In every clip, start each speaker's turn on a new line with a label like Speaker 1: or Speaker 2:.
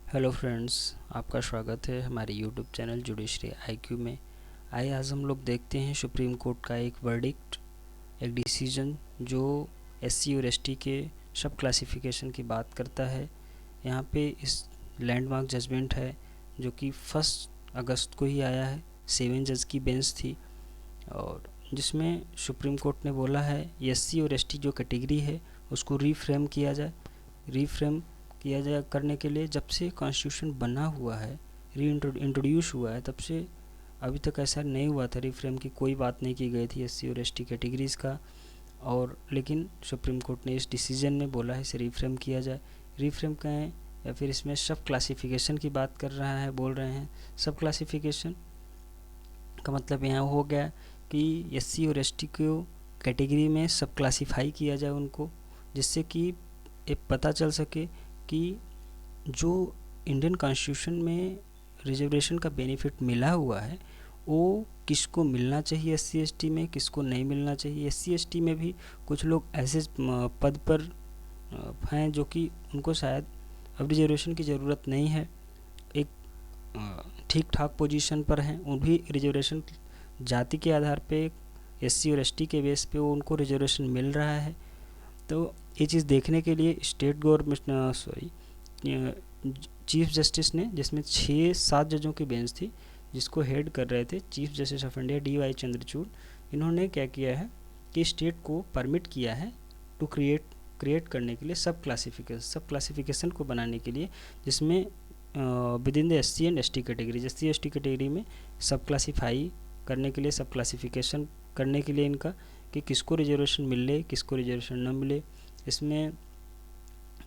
Speaker 1: Hello friends, आपका स्वागत है हमारे यूट्यूब चैनल जुडिशरी आईक्यू में। आइए आज हम लोग देखते हैं सुप्रीम कोर्ट का एक वर्डिक्ट, एक डिसीजन जो एससी और एसटी के सब क्लासिफिकेशन की बात करता है। यहाँ पे इस लैंडमार्क जजमेंट है जो कि 1 अगस्त को ही आया है। 7 जज की बेंच थी और जिसमें सुप्रीम कोर्ट ने बोला है एससी और एसटी जो कैटेगरी है उसको रीफ्रेम किया जाए। रीफ्रेम किया जाए करने के लिए जब से कॉन्स्टिट्यूशन बना हुआ है, इंट्रोड्यूस हुआ है, तब से अभी तक ऐसा नहीं हुआ था। रीफ्रेम की कोई बात नहीं की गई थी एससी और एसटी कैटेगरीज़ का, और लेकिन सुप्रीम कोर्ट ने इस डिसीजन में बोला है इसे रीफ्रेम किया जाए। रीफ्रेम कहें या फिर इसमें सब क्लासिफिकेशन की बात कर रहा है, बोल रहे हैं। सब क्लासिफिकेशन का मतलब यहाँ हो गया कि एससी और एसटी को कैटेगरी में सब क्लासीफाई किया जाए उनको, जिससे कि ये पता चल सके कि जो इंडियन कॉन्स्टिट्यूशन में रिजर्वेशन का बेनिफिट मिला हुआ है वो किसको मिलना चाहिए, एससी एसटी में किसको नहीं मिलना चाहिए। एससी एसटी में भी कुछ लोग ऐसे पद पर हैं जो कि उनको शायद अब रिजर्वेशन की ज़रूरत नहीं है, एक ठीक ठाक पोजीशन पर हैं, उन भी रिजर्वेशन जाति के आधार पे एससी और एसटी के बेस पे वो उनको रिजर्वेशन मिल रहा है। तो ये चीज़ देखने के लिए स्टेट गवर्नमेंट चीफ जस्टिस ने, जिसमें 6-7 जजों की बेंच थी जिसको हेड कर रहे थे chief justice of India D Y Chandrachud, इन्होंने क्या किया है कि स्टेट को परमिट किया है टू क्रिएट करने के लिए सब क्लासिफिकेशन को बनाने के लिए, जिसमें with in the SC and ST category, SC ST category में सब क्लासीफाई करने के लिए, सब क्लासिफिकेशन करने के लिए इनका कि किसको रिजर्वेशन मिले किसको रिजर्वेशन न मिले। इसमें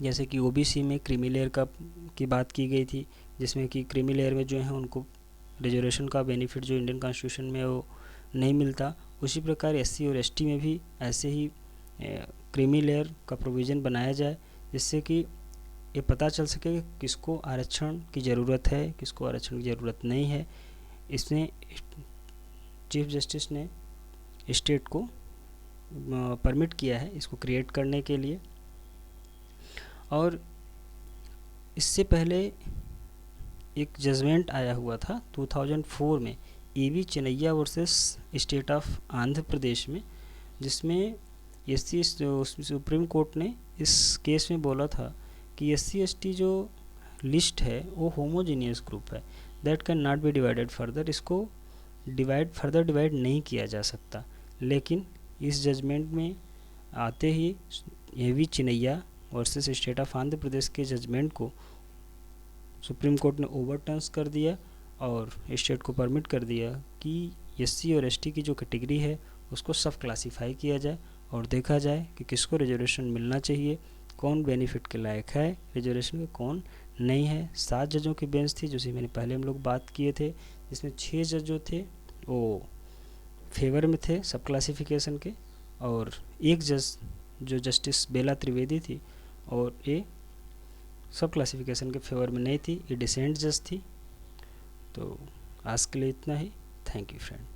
Speaker 1: जैसे कि ओबीसी में क्रीमी लेयर की बात की गई थी, जिसमें कि क्रीमी लेयर में जो है उनको रिजर्वेशन का बेनिफिट जो इंडियन कॉन्स्टिट्यूशन में वो नहीं मिलता। उसी प्रकार एससी और एसटी में भी ऐसे ही क्रीमी लेयर का प्रोविज़न बनाया जाए, जिससे कि ये पता चल सके कि किसको आरक्षण की ज़रूरत है किसको आरक्षण की ज़रूरत नहीं है। इसमें चीफ जस्टिस ने स्टेट को परमिट किया है इसको क्रिएट करने के लिए। और इससे पहले एक जजमेंट आया हुआ था 2004 में, E V Chinnaiah versus state of Andhra Pradesh में, जिसमें एससी सुप्रीम कोर्ट ने इस केस में बोला था कि एससी एसटी जो लिस्ट है वो होमोजीनियस ग्रुप है, that can not be divided further, इसको डिवाइड नहीं किया जा सकता। लेकिन इस जजमेंट में आते ही E V Chinnaiah versus state of Andhra Pradesh के जजमेंट को सुप्रीम कोर्ट ने ओवरटर्न्स कर दिया और स्टेट को परमिट कर दिया कि एससी और एसटी की जो कैटेगरी है उसको सब क्लासीफाई किया जाए और देखा जाए कि किसको रिजर्वेशन मिलना चाहिए, कौन बेनिफिट के लायक है रिजर्वेशन के, कौन नहीं है। 7 जजों की बेंच थी जैसे मैंने पहले हम लोग बात किए थे, जिसमें 6 जज जो थे वो फेवर में थे सब क्लासिफिकेशन के, और एक जज जो जस्टिस बेला त्रिवेदी थी और ये सब क्लासिफिकेशन के फेवर में नहीं थी, ये डिसेंट जज थी। तो आज के लिए इतना ही। Thank you friend.